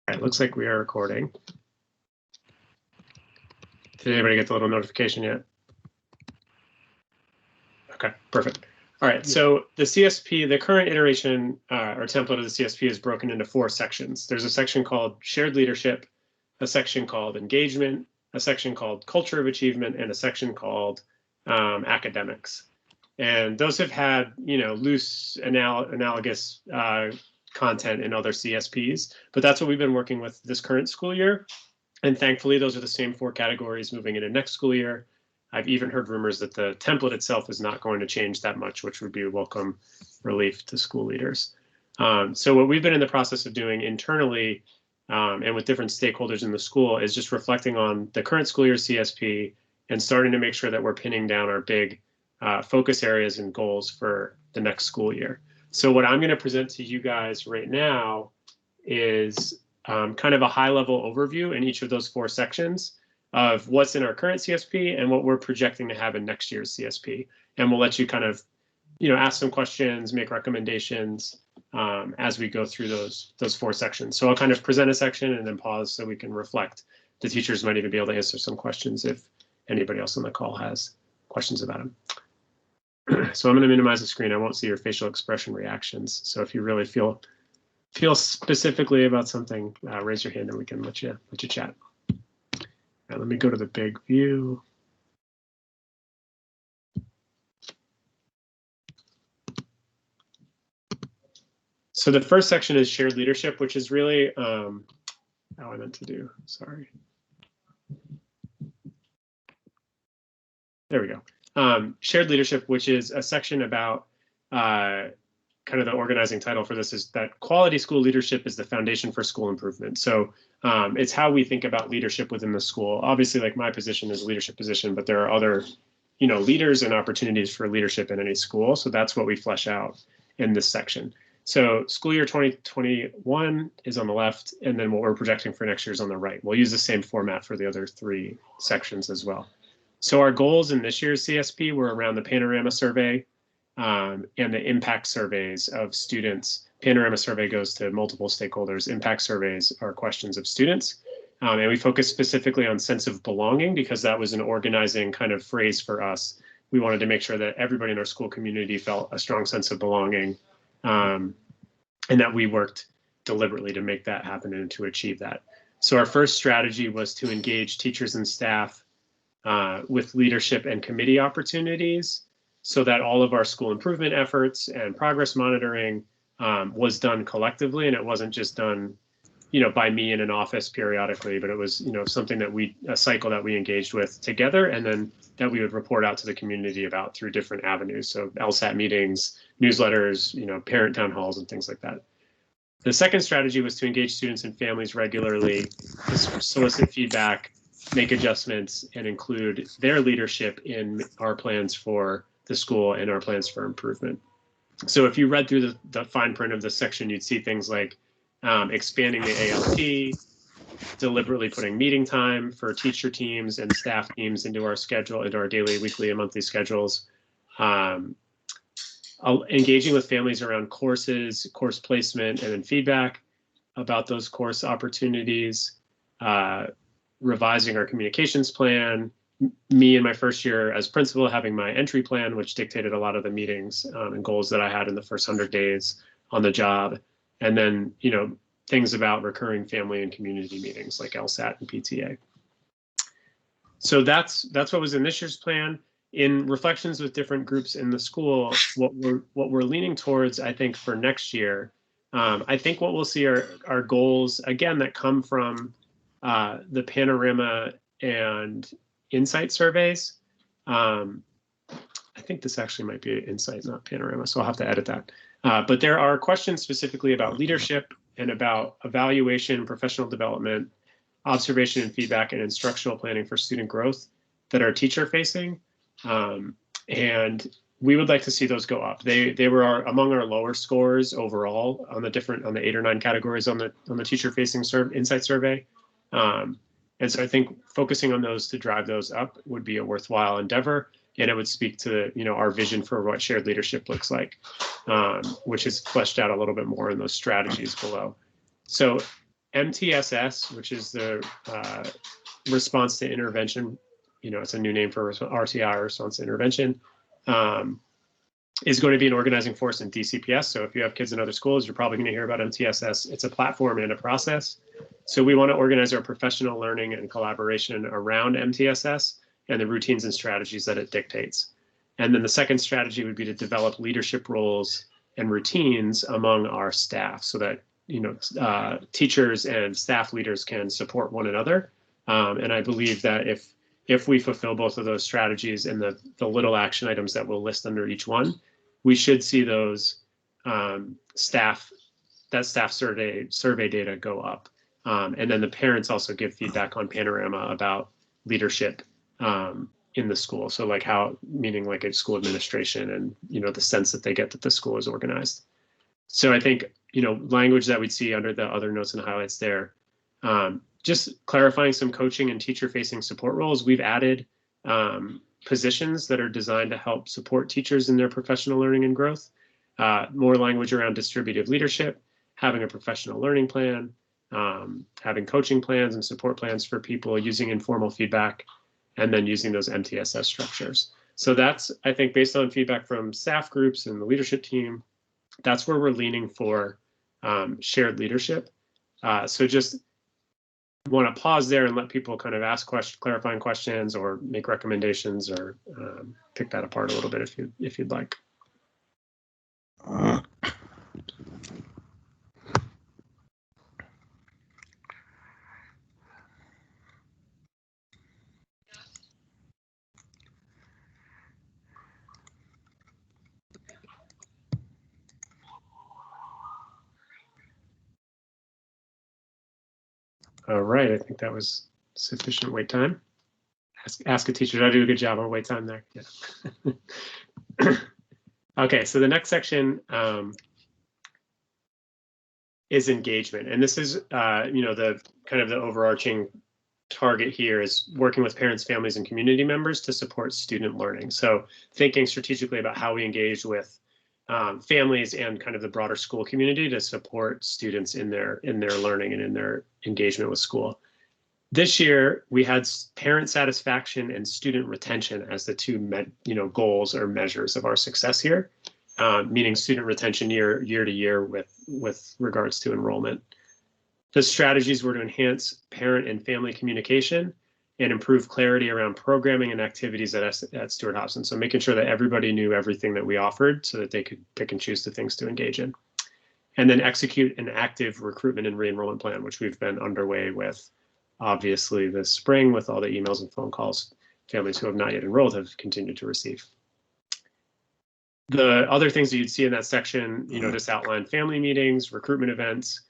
All right, looks like we are recording. Did anybody get the little notification yet? Okay, perfect. All right, so the CSP, the current iteration or template of the CSP is broken into 4 sections. There's a section called shared leadership, a section called engagement, a section called culture of achievement, and a section called academics. And those have had, loose analogous content in other CSPs, but that's what we've been working with this current school year. And thankfully, those are the same 4 categories moving into next school year. I've even heard rumors that the template itself is not going to change that much, which would be a welcome relief to school leaders. So what we've been in the process of doing internally and with different stakeholders in the school is just reflecting on the current school year CSP and starting to make sure that we're pinning down our big focus areas and goals for the next school year. So what I'm going to present to you guys right now is kind of a high-level overview in each of those 4 sections of what's in our current CSP and what we're projecting to have in next year's CSP. And we'll let you kind of, ask some questions, make recommendations as we go through those 4 sections. So I'll kind of present a section and then pause so we can reflect. The teachers might even be able to answer some questions if anybody else on the call has questions about them. So I'm going to minimize the screen. I won't see your facial expression reactions. So if you really feel specifically about something, raise your hand and we can let you chat. Right, let me go to the big view. So the first section is shared leadership, which is really how I meant to do. Sorry. There we go. Shared leadership, which is a section about kind of the organizing title for this is that quality school leadership is the foundation for school improvement. So it's how we think about leadership within the school. Obviously, like my position is a leadership position, but there are other, leaders and opportunities for leadership in any school. So that's what we flesh out in this section. So school year 2021 is on the left, and then what we're projecting for next year is on the right. We'll use the same format for the other 3 sections as well. So our goals in this year's CSP were around the Panorama survey, and the impact surveys of students. Panorama survey goes to multiple stakeholders. Impact surveys are questions of students. And we focus specifically on sense of belonging because that was an organizing kind of phrase for us. We wanted to make sure that everybody in our school community felt a strong sense of belonging and that we worked deliberately to make that happen and to achieve that. So our first strategy was to engage teachers and staff with leadership and committee opportunities, so that all of our school improvement efforts and progress monitoring was done collectively, and it wasn't just done, by me in an office periodically, but it was, something that a cycle that we engaged with together, and then that we would report out to the community about through different avenues. So LSAT meetings, newsletters, parent town halls, and things like that. The second strategy was to engage students and families regularly, to solicit feedback, make adjustments, and include their leadership in our plans for the school and our plans for improvement. So if you read through the fine print of this section, you'd see things like expanding the ALT, deliberately putting meeting time for teacher teams and staff teams into our schedule, into our daily, weekly, and monthly schedules, engaging with families around courses, course placement, and then feedback about those course opportunities, revising our communications plan, me in my first year as principal having my entry plan, which dictated a lot of the meetings and goals that I had in the first 100 days on the job. And then, things about recurring family and community meetings like LSAT and PTA. So that's what was in this year's plan. In reflections with different groups in the school, what we're leaning towards, I think, for next year, I think what we'll see are goals, again, that come from the Panorama and Insight surveys. I think this actually might be Insight, not Panorama, so I'll have to edit that. But there are questions specifically about leadership and about evaluation, professional development, observation and feedback, and instructional planning for student growth that are teacher facing. And we would like to see those go up. They were among our lower scores overall on the 8 or 9 categories on the teacher facing Insight survey. And so I think focusing on those to drive those up would be a worthwhile endeavor, and it would speak to our vision for what shared leadership looks like, which is fleshed out a little bit more in those strategies below. So MTSS, which is the response to intervention, it's a new name for RTI, response to intervention, is going to be an organizing force in DCPS. So if you have kids in other schools, you're probably going to hear about MTSS. It's a platform and a process. So we want to organize our professional learning and collaboration around MTSS and the routines and strategies that it dictates. And then the second strategy would be to develop leadership roles and routines among our staff so that teachers and staff leaders can support one another. And I believe that if we fulfill both of those strategies and the little action items that we'll list under each one, we should see those staff survey data go up. And then the parents also give feedback on Panorama about leadership in the school. So like meaning like a school administration and, the sense that they get that the school is organized. So I think, language that we'd see under the other notes and highlights there, just clarifying some coaching and teacher facing support roles. We've added positions that are designed to help support teachers in their professional learning and growth. More language around distributive leadership, having a professional learning plan, having coaching plans and support plans for people, using informal feedback, and then using those MTSS structures. So that's, I think, based on feedback from staff groups and the leadership team, that's where we're leaning for shared leadership. So just want to pause there and let people kind of ask clarifying questions or make recommendations or pick that apart a little bit if you'd like. All right, I think that was sufficient wait time. Ask a teacher, did I do a good job on wait time there? Yeah. Okay, so the next section is engagement. And this is, the kind of the overarching target here is working with parents, families, and community members to support student learning. So thinking strategically about how we engage with families and kind of the broader school community to support students in their learning and in their engagement with school. This year, we had parent satisfaction and student retention as the two goals or measures of our success here, meaning student retention year to year with regards to enrollment. The strategies were to enhance parent and family communication and improve clarity around programming and activities at Stuart-Hobson. So making sure that everybody knew everything that we offered so that they could pick and choose the things to engage in. And then execute an active recruitment and re-enrollment plan, which we've been underway with, obviously, this spring with all the emails and phone calls families who have not yet enrolled have continued to receive. The other things that you'd see in that section, just outline family meetings, recruitment events,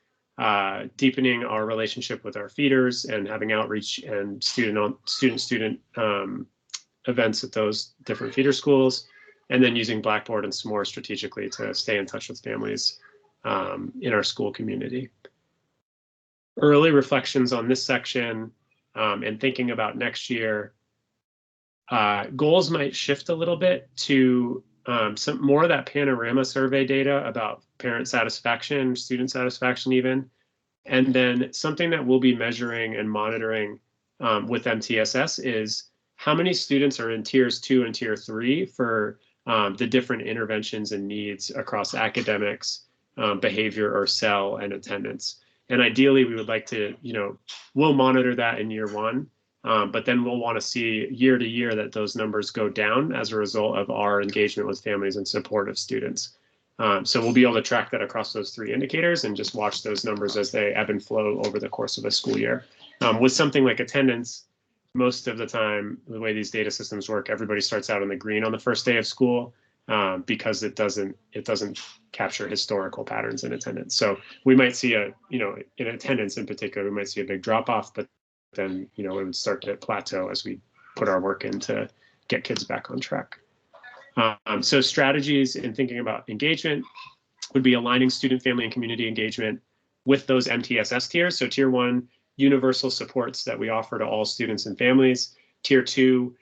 deepening our relationship with our feeders and having outreach and student events at those different feeder schools, and then using Blackboard and SMORE strategically to stay in touch with families in our school community. Early reflections on this section and thinking about next year, goals might shift a little bit to some more of that Panorama survey data about parent satisfaction, student satisfaction even, and then something that we'll be measuring and monitoring with MTSS is how many students are in tiers 2 and tier 3 for the different interventions and needs across academics, behavior or cell, and attendance. And ideally, we would like to, we'll monitor that in year 1. But then we'll want to see year to year that those numbers go down as a result of our engagement with families and support of students. So we'll be able to track that across those 3 indicators and just watch those numbers as they ebb and flow over the course of a school year. With something like attendance, most of the time, the way these data systems work, everybody starts out in the green on the first day of school because it doesn't capture historical patterns in attendance. So we might see in attendance in particular, we might see a big drop off, but then it would start to plateau as we put our work in to get kids back on track. So strategies in thinking about engagement would be aligning student, family, and community engagement with those MTSS tiers. So tier 1, universal supports that we offer to all students and families. Tier 2,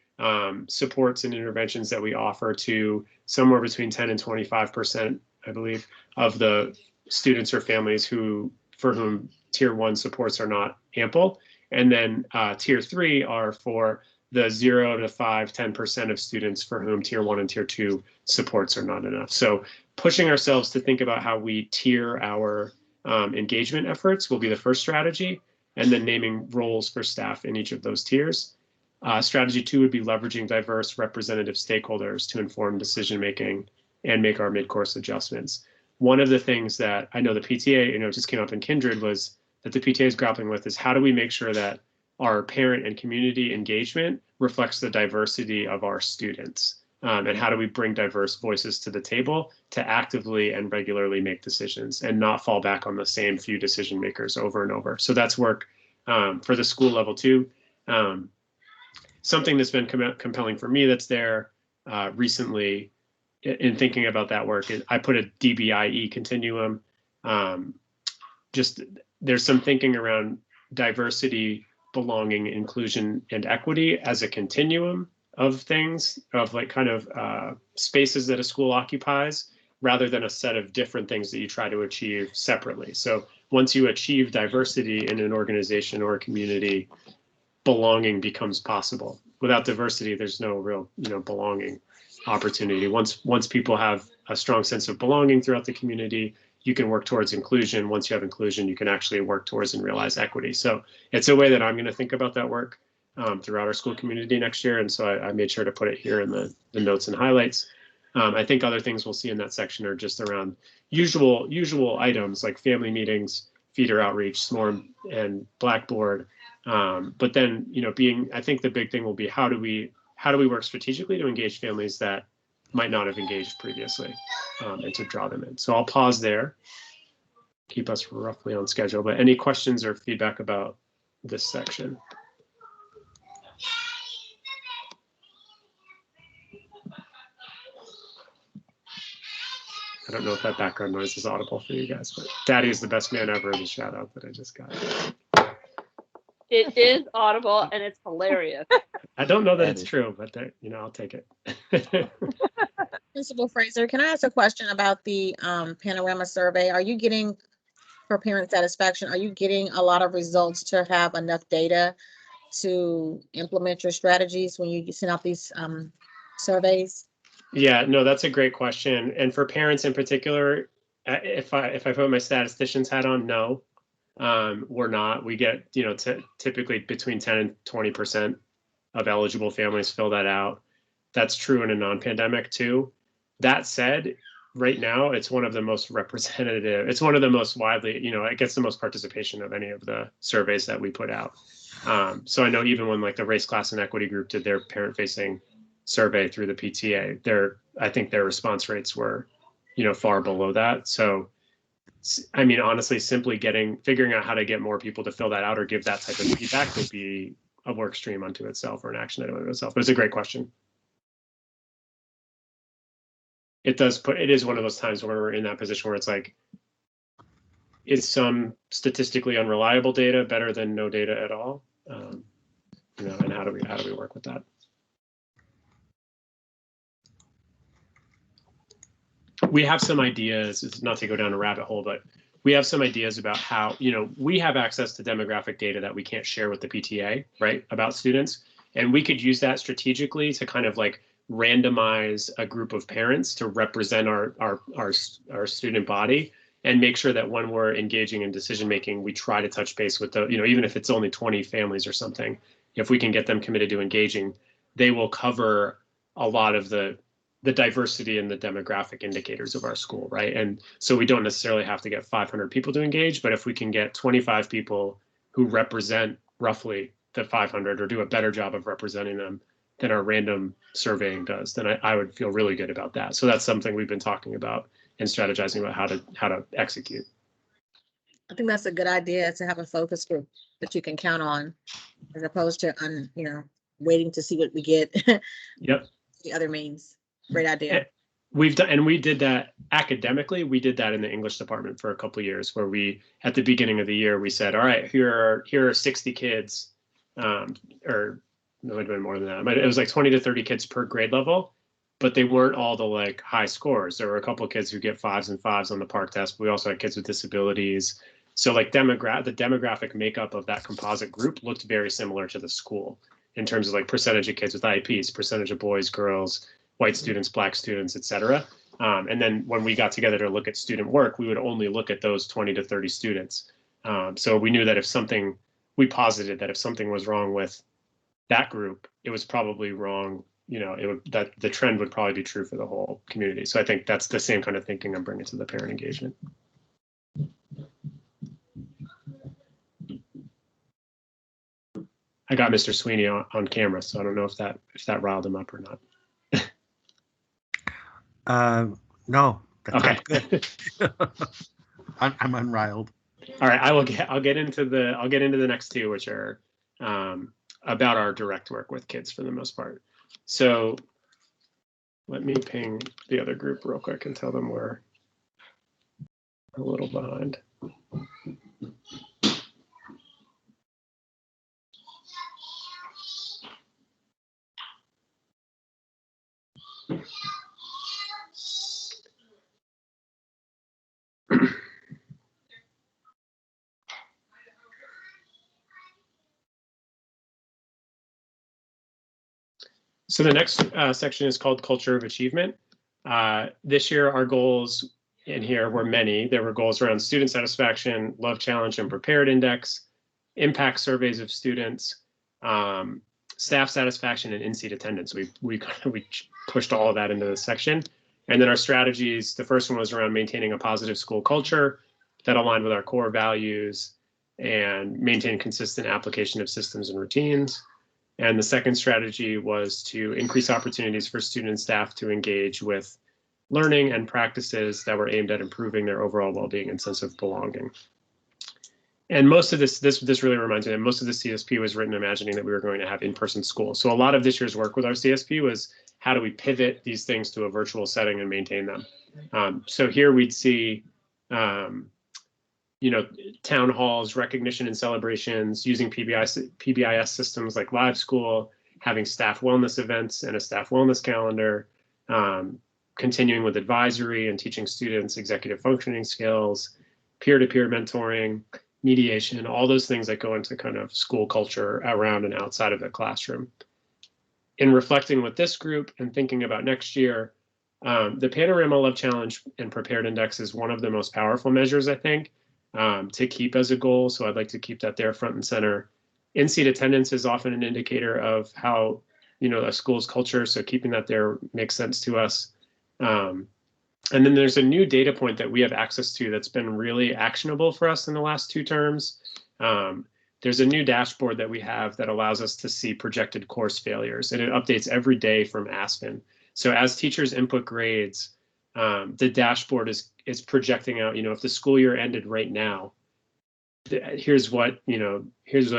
supports and interventions that we offer to somewhere between 10 and 25%, I believe, of the students or families who for whom tier 1 supports are not ample. And then tier 3 are for the 0 to 5, 10% of students for whom tier 1 and tier 2 supports are not enough. So pushing ourselves to think about how we tier our engagement efforts will be the first strategy, and then naming roles for staff in each of those tiers. Strategy 2 would be leveraging diverse representative stakeholders to inform decision-making and make our mid-course adjustments. One of the things that I know the PTA, just came up in Kindred, was that the PTA is grappling with is how do we make sure that our parent and community engagement reflects the diversity of our students? And how do we bring diverse voices to the table to actively and regularly make decisions and not fall back on the same few decision makers over and over? So that's work for the school level too. Something that's been compelling for me that's there recently in thinking about that work is I put a DBIE continuum. Just there's some thinking around diversity, belonging, inclusion, and equity as a continuum of things, of like kind of spaces that a school occupies, rather than a set of different things that you try to achieve separately. So once you achieve diversity in an organization or a community, belonging becomes possible. Without diversity, there's no real, belonging opportunity. Once people have a strong sense of belonging throughout the community, you can work towards inclusion. Once you have inclusion, you can actually work towards and realize equity. So it's a way that I'm going to think about that work throughout our school community next year. And so I made sure to put it here in the notes and highlights. I think other things we'll see in that section are just around usual items like family meetings, feeder outreach, SMORM, and Blackboard. But then, I think the big thing will be how do we work strategically to engage families that might not have engaged previously, and to draw them in. So I'll pause there, keep us roughly on schedule, but any questions or feedback about this section? I don't know if that background noise is audible for you guys, but Daddy is the best man ever is a shout out that I just got. It is audible and it's hilarious. I don't know that it's true, but I'll take it. Principal Fraser, can I ask a question about the panorama survey? Are you getting, for parent satisfaction, are you getting a lot of results to have enough data to implement your strategies when you send out these surveys? Yeah, no, that's a great question. And for parents in particular, if I put my statistician's hat on, no, we're not. We get, typically between 10 and 20% of eligible families fill that out. That's true in a non-pandemic too. That said, right now, it's one of the most representative, it's one of the most widely, it gets the most participation of any of the surveys that we put out. So I know even when like the race, class, and equity group did their parent-facing survey through the PTA, I think their response rates were, far below that. So, I mean, honestly, simply figuring out how to get more people to fill that out or give that type of feedback would be a work stream unto itself or an action item unto itself. But it's a great question. It is one of those times where we're in that position where it's like, is some statistically unreliable data better than no data at all? And how do we work with that? We have some ideas, it's not to go down a rabbit hole, but we have some ideas about how, we have access to demographic data that we can't share with the PTA, right, about students. And we could use that strategically to kind of like randomize a group of parents to represent our student body and make sure that when we're engaging in decision making, we try to touch base with the, even if it's only 20 families or something, if we can get them committed to engaging, they will cover a lot of the diversity and the demographic indicators of our school, right? And so we don't necessarily have to get 500 people to engage, but if we can get 25 people who represent roughly the 500 or do a better job of representing them than our random surveying does, then I would feel really good about that. So that's something we've been talking about and strategizing about how to execute. I think that's a good idea, to have a focus group that you can count on, as opposed to waiting to see what we get. Yep. The other means. Great idea. We did that academically. We did that in the English department for a couple of years, where at the beginning of the year, we said, all right, here are 60 kids, or it might have been more than that. But it was like 20 to 30 kids per grade level, but they weren't all the like high scores. There were a couple of kids who get 5s and 5s on the PARCC test. But we also had kids with disabilities. So like the demographic makeup of that composite group looked very similar to the school in terms of like percentage of kids with IEPs, percentage of boys, girls, white students, black students, et cetera. And then when we got together to look at student work, we would only look at those 20 to 30 students. So we knew that we posited that if something was wrong with that group, it was probably wrong. That the trend would probably be true for the whole community. So I think that's the same kind of thinking I'm bringing to the parent engagement. I got Mr. Sweeney on camera, so I don't know if that riled him up or not. No. Okay. Good. I'm unriled. All right, I'll get into the next two, which are about our direct work with kids for the most part. So let me ping the other group real quick and tell them we're a little behind. So the next section is called Culture of Achievement. This year, our goals in here were many. There were goals around student satisfaction, love challenge and prepared index, impact surveys of students, staff satisfaction, and in-seat attendance. We pushed all of that into this section. And then our strategies, the first one was around maintaining a positive school culture that aligned with our core values and maintain consistent application of systems and routines. And the second strategy was to increase opportunities for student and staff to engage with learning and practices that were aimed at improving their overall well-being and sense of belonging. And most of this really reminds me that most of the CSP was written imagining that we were going to have in-person school. So a lot of this year's work with our CSP was how do we pivot these things to a virtual setting and maintain them. So here we'd see town halls, recognition and celebrations, using PBIS systems like Live School, having staff wellness events and a staff wellness calendar, continuing with advisory and teaching students executive functioning skills, peer-to-peer mentoring, mediation, all those things that go into kind of school culture around and outside of the classroom. In reflecting with this group and thinking about next year, the Panorama Love Challenge and Prepared Index is one of the most powerful measures, I think, to keep as a goal. So I'd like to keep that there front and center. In-seat attendance is often an indicator of how, a school's culture. So keeping that there makes sense to us. And then there's a new data point that we have access to that's been really actionable for us in the last 2 terms. There's a new dashboard that we have that allows us to see projected course failures, and it updates every day from Aspen. So as teachers input grades, the dashboard is projecting out, if the school year ended right now, here's what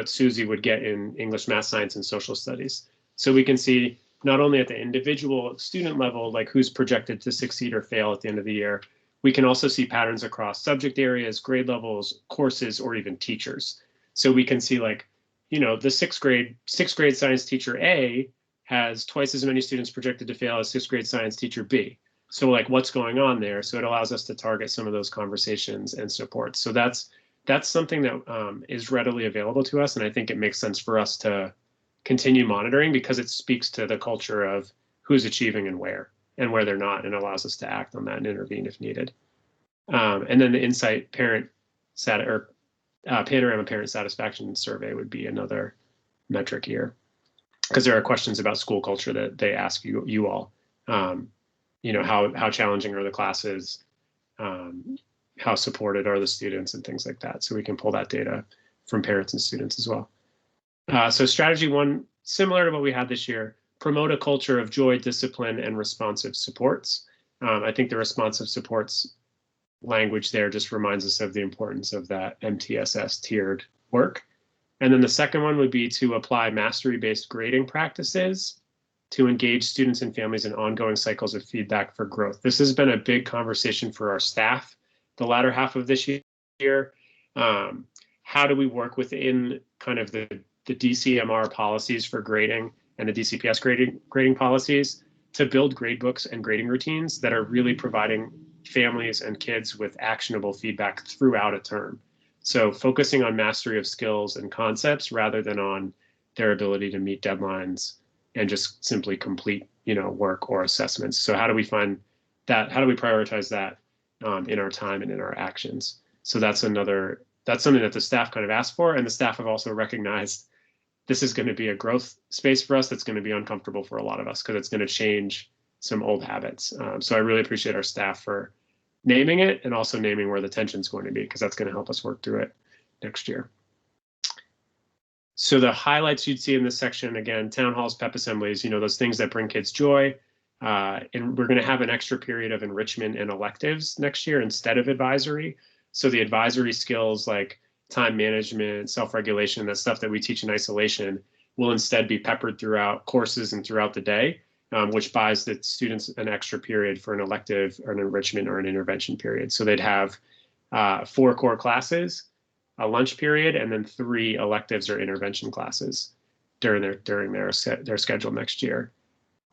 Susie would get in English, math, science, and social studies. So we can see not only at the individual student level, like who's projected to succeed or fail at the end of the year, we can also see patterns across subject areas, grade levels, courses, or even teachers. So we can see the sixth grade science teacher A has twice as many students projected to fail as 6th grade science teacher B. So what's going on there? So it allows us to target some of those conversations and support. So that's something that is readily available to us. And I think it makes sense for us to continue monitoring because it speaks to the culture of who's achieving and where they're not, and allows us to act on that and intervene if needed. And then the Insight Panorama Parent Satisfaction Survey would be another metric here, because there are questions about school culture that they ask you all. How challenging are the classes? How supported are the students and things like that. So we can pull that data from parents and students as well. So strategy 1, similar to what we had this year, promote a culture of joy, discipline, and responsive supports. I think the responsive supports language there just reminds us of the importance of that MTSS tiered work. And then the second one would be to apply mastery-based grading practices to engage students and families in ongoing cycles of feedback for growth. This has been a big conversation for our staff the latter half of this year. How do we work within kind of the DCMR policies for grading and the DCPS grading policies to build grade books and grading routines that are really providing families and kids with actionable feedback throughout a term. So focusing on mastery of skills and concepts rather than on their ability to meet deadlines and just simply complete, work or assessments. So how do we find that? How do we prioritize that in our time and in our actions? So that's something that the staff kind of asked for, and the staff have also recognized this is going to be a growth space for us that's going to be uncomfortable for a lot of us because it's going to change some old habits. So I really appreciate our staff for naming it and also naming where the tension's going to be, because that's going to help us work through it next year. So the highlights you'd see in this section, again, town halls, pep assemblies, those things that bring kids joy. And we're going to have an extra period of enrichment and electives next year instead of advisory. So the advisory skills like time management, self-regulation, that stuff that we teach in isolation will instead be peppered throughout courses and throughout the day, which buys the students an extra period for an elective or an enrichment or an intervention period. So they'd have 4 core classes, a lunch period, and then 3 electives or intervention classes during their schedule next year.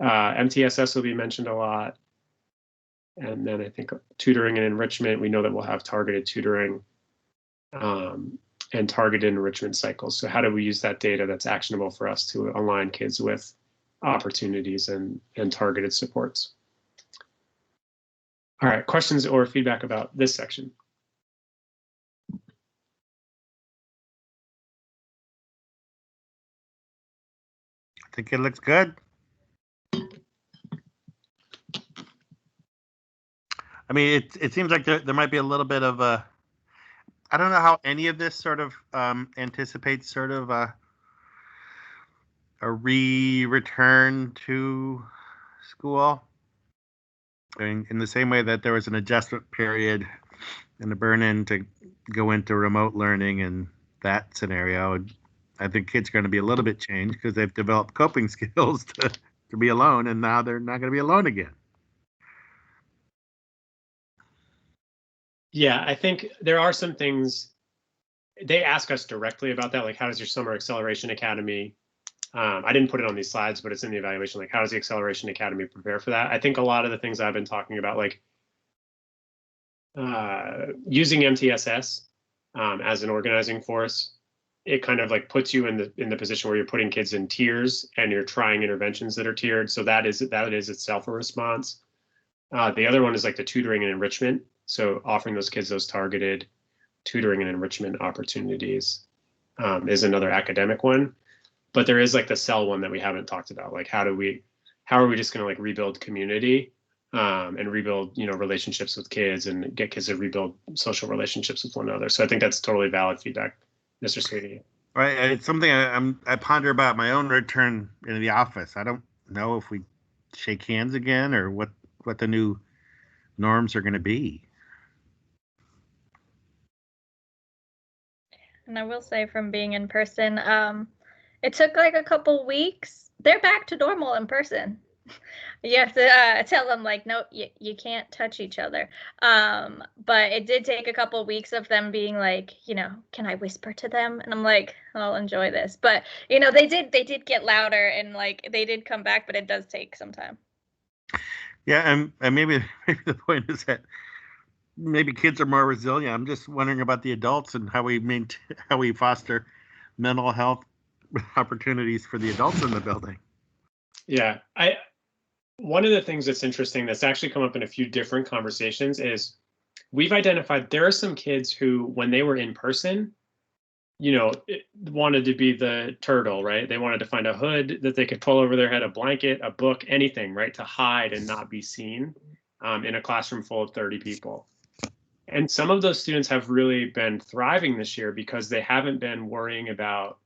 MTSS will be mentioned a lot. And then I think tutoring and enrichment, we know that we'll have targeted tutoring and targeted enrichment cycles. So how do we use that data that's actionable for us to align kids with opportunities and targeted supports? All right, questions or feedback about this section? I think it looks good. I mean, it seems like there might be a little bit of a, I don't know how any of this sort of anticipates sort of a return to school. In the same way that there was an adjustment period and a burn-in to go into remote learning and that scenario, I think kids are going to be a little bit changed because they've developed coping skills to be alone, and now they're not going to be alone again. Yeah, I think there are some things they ask us directly about that, like how does your summer acceleration academy, I didn't put it on these slides, but it's in the evaluation, like how does the acceleration academy prepare for that? I think a lot of the things I've been talking about, like using MTSS as an organizing force, it kind of like puts you in the position where you're putting kids in tiers and you're trying interventions that are tiered. So that is itself a response. The other one is like the tutoring and enrichment. So offering those kids those targeted tutoring and enrichment opportunities is another academic one. But there is like the cell one that we haven't talked about. Like how are we just going to like rebuild community and rebuild, relationships with kids and get kids to rebuild social relationships with one another. So I think that's totally valid feedback, Mr. Sweeney. Right, it's something I ponder about my own return into the office. I don't know if we shake hands again or what the new norms are going to be. And I will say, from being in person, it took like a couple weeks. They're back to normal in person. You have to tell them like, no, you can't touch each other. But it did take a couple weeks of them being like, can I whisper to them? And I'm like, I'll enjoy this. But they did get louder and like they did come back, but it does take some time. Yeah, and maybe the point is that maybe kids are more resilient. I'm just wondering about the adults and how we foster mental health opportunities for the adults in the building. Yeah, one of the things that's interesting that's actually come up in a few different conversations is we've identified there are some kids who, when they were in person, wanted to be the turtle, right? They wanted to find a hood that they could pull over their head, a blanket, a book, anything, right? To hide and not be seen in a classroom full of 30 people. And some of those students have really been thriving this year because they haven't been worrying about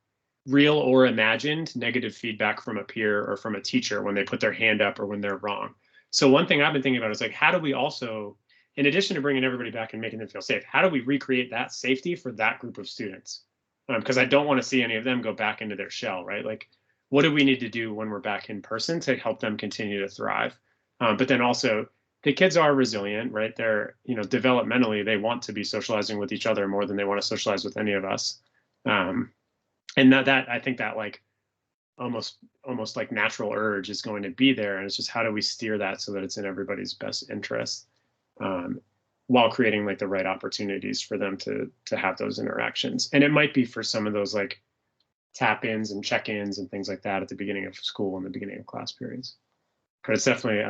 real or imagined negative feedback from a peer or from a teacher when they put their hand up or when they're wrong. So one thing I've been thinking about is like, how do we also, in addition to bringing everybody back and making them feel safe, how do we recreate that safety for that group of students? Because I don't want to see any of them go back into their shell, right? Like, what do we need to do when we're back in person to help them continue to thrive? But then also, the kids are resilient, right? They're, developmentally, they want to be socializing with each other more than they want to socialize with any of us. And that I think that like almost like natural urge is going to be there. And it's just how do we steer that so that it's in everybody's best interest? while creating like the right opportunities for them to have those interactions. And it might be for some of those like tap-ins and check-ins and things like that at the beginning of school and the beginning of class periods. But it's definitely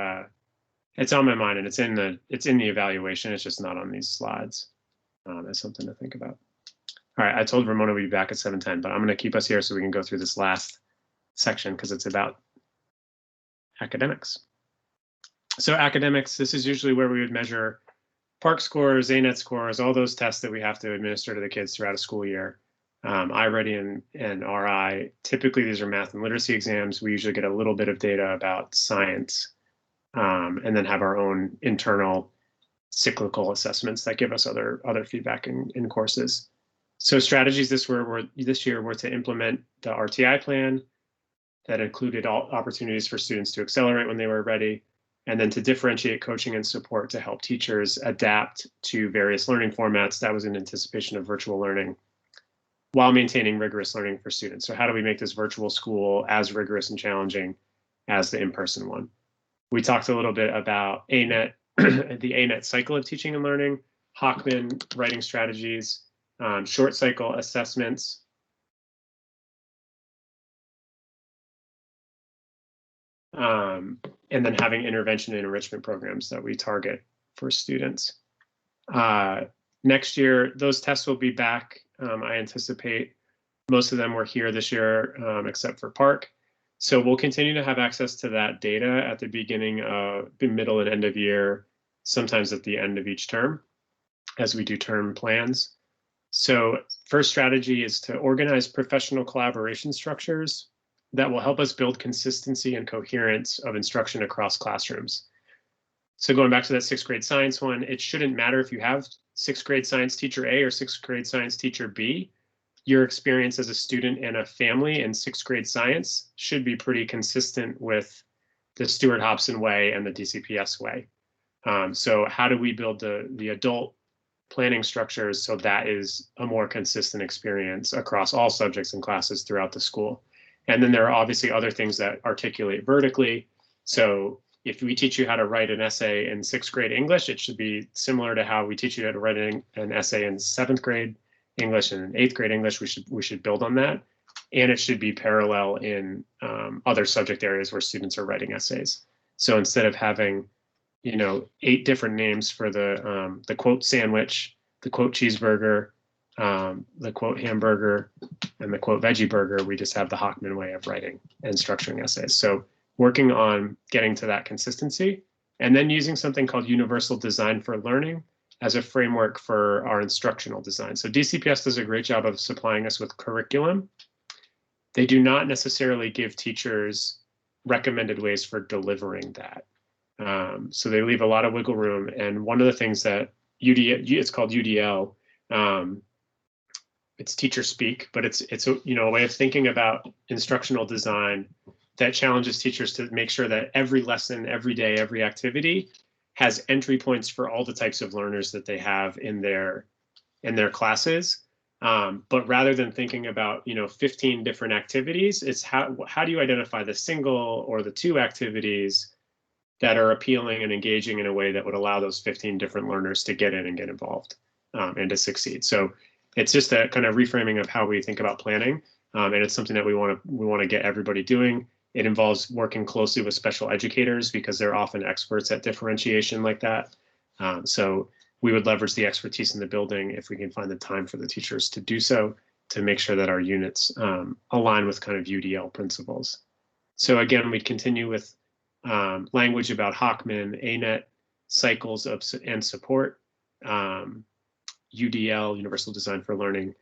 it's on my mind, and it's in the evaluation. It's just not on these slides. As something to think about. All right, I told Ramona we'd be back at 7:10, but I'm going to keep us here so we can go through this last section because it's about academics. So academics, this is usually where we would measure PARCC scores, ANET scores, all those tests that we have to administer to the kids throughout a school year. iReady and RI, typically these are math and literacy exams. We usually get a little bit of data about science, and then have our own internal cyclical assessments that give us other feedback in courses. So strategies this year were to implement the RTI plan that included all opportunities for students to accelerate when they were ready, and then to differentiate coaching and support to help teachers adapt to various learning formats. That was in anticipation of virtual learning, while maintaining rigorous learning for students. So how do we make this virtual school as rigorous and challenging as the in-person one? We talked a little bit about ANET, the ANET cycle of teaching and learning, Hockman writing strategies, short cycle assessments, and then having intervention and enrichment programs that we target for students. Next year, those tests will be back. I anticipate most of them were here this year, except for PARCC. So we'll continue to have access to that data at the beginning of the middle and end of year, sometimes at the end of each term, as we do term plans. So first strategy is to organize professional collaboration structures that will help us build consistency and coherence of instruction across classrooms. So going back to that 6th grade science one, it shouldn't matter if you have 6th grade science teacher A or 6th grade science teacher B. Your experience as a student and a family in 6th grade science should be pretty consistent with the Stuart-Hobson way and the DCPS way. So how do we build the adult planning structures so that is a more consistent experience across all subjects and classes throughout the school? And then there are obviously other things that articulate vertically. So if we teach you how to write an essay in 6th grade English, it should be similar to how we teach you how to write an essay in 7th grade English and 8th grade English. We should build on that, and it should be parallel in other subject areas where students are writing essays. So instead of having, 8 different names for the quote sandwich, the quote cheeseburger, the quote hamburger, and the quote veggie burger, we just have the Hockman way of writing and structuring essays. So working on getting to that consistency, and then using something called universal design for learning as a framework for our instructional design. So DCPS does a great job of supplying us with curriculum. They do not necessarily give teachers recommended ways for delivering that. So they leave a lot of wiggle room. And one of the things that it's called UDL, it's teacher speak, but it's a way of thinking about instructional design that challenges teachers to make sure that every lesson, every day, every activity has entry points for all the types of learners that they have in their classes. But rather than thinking about 15 different activities, it's how do you identify the single or the 2 activities that are appealing and engaging in a way that would allow those 15 different learners to get in and get involved and to succeed. So it's just a kind of reframing of how we think about planning, and it's something that we want to get everybody doing. It involves working closely with special educators because they're often experts at differentiation like that. So we would leverage the expertise in the building if we can find the time for the teachers to do so, to make sure that our units align with kind of UDL principles. So again, we'd continue with language about Hockman, ANET, cycles and support, UDL, Universal Design for Learning,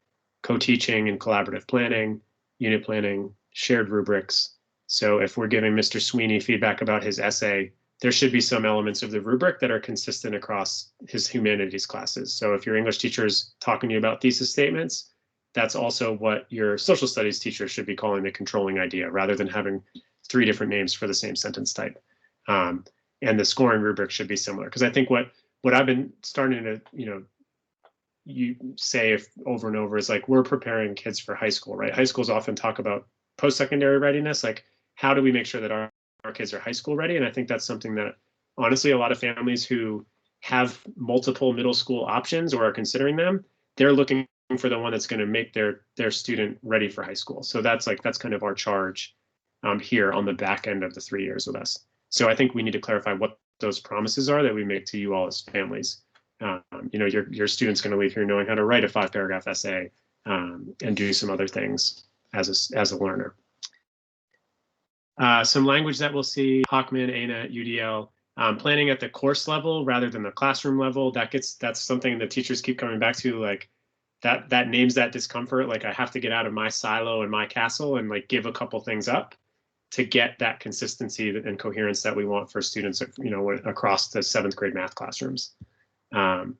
co-teaching and collaborative planning, unit planning, shared rubrics. So if we're giving Mr. Sweeney feedback about his essay, there should be some elements of the rubric that are consistent across his humanities classes. So if your English teacher is talking to you about thesis statements, that's also what your social studies teacher should be calling the controlling idea, rather than having 3 different names for the same sentence type. And the scoring rubric should be similar. Because I think what I've been starting to, you say over and over is like, we're preparing kids for high school, right? High schools often talk about post-secondary readiness, like how do we make sure that our kids are high school ready? And I think that's something that honestly, a lot of families who have multiple middle school options or are considering them, they're looking for the one that's going to make their student ready for high school. So that's kind of our charge here on the back end of the 3 years with us. So I think we need to clarify what those promises are that we make to you all as families. You know, your student's going to leave here knowing how to write a 5-paragraph essay and do some other things as a learner. Some language that we'll see: Hockman, ANA, UDL. Planning at the course level rather than the classroom level. That's something that teachers keep coming back to, like that names that discomfort. Like, I have to get out of my silo and my castle and like give a couple things up to get that consistency and coherence that we want for students, you know, across the 7th grade math classrooms. And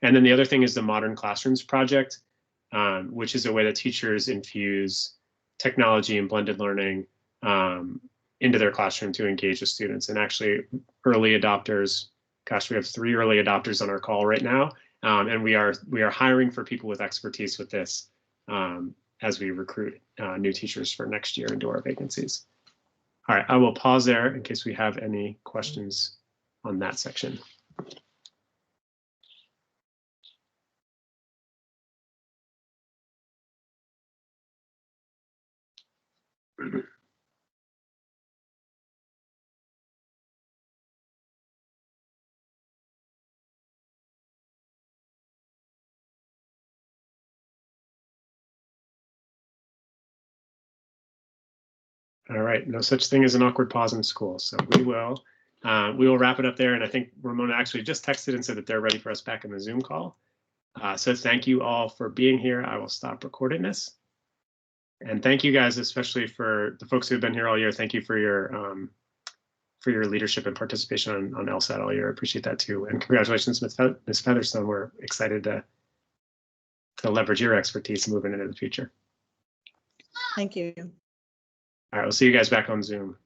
then the other thing is the Modern Classrooms project, which is a way that teachers infuse technology and blended learning into their classroom to engage with students. And actually, early adopters, gosh, we have 3 early adopters on our call right now, and we are hiring for people with expertise with this as we recruit new teachers for next year into our vacancies. All right, I will pause there in case we have any questions on that section. All right, no such thing as an awkward pause in school. So we will wrap it up there. And I think Ramona actually just texted and said that they're ready for us back in the Zoom call. So thank you all for being here. I will stop recording this. And thank you guys, especially for the folks who have been here all year. Thank you for your leadership and participation on LSAT all year. I appreciate that too. And congratulations, Ms. Featherstone. We're excited to leverage your expertise moving into the future. Thank you. All right, we'll see you guys back on Zoom.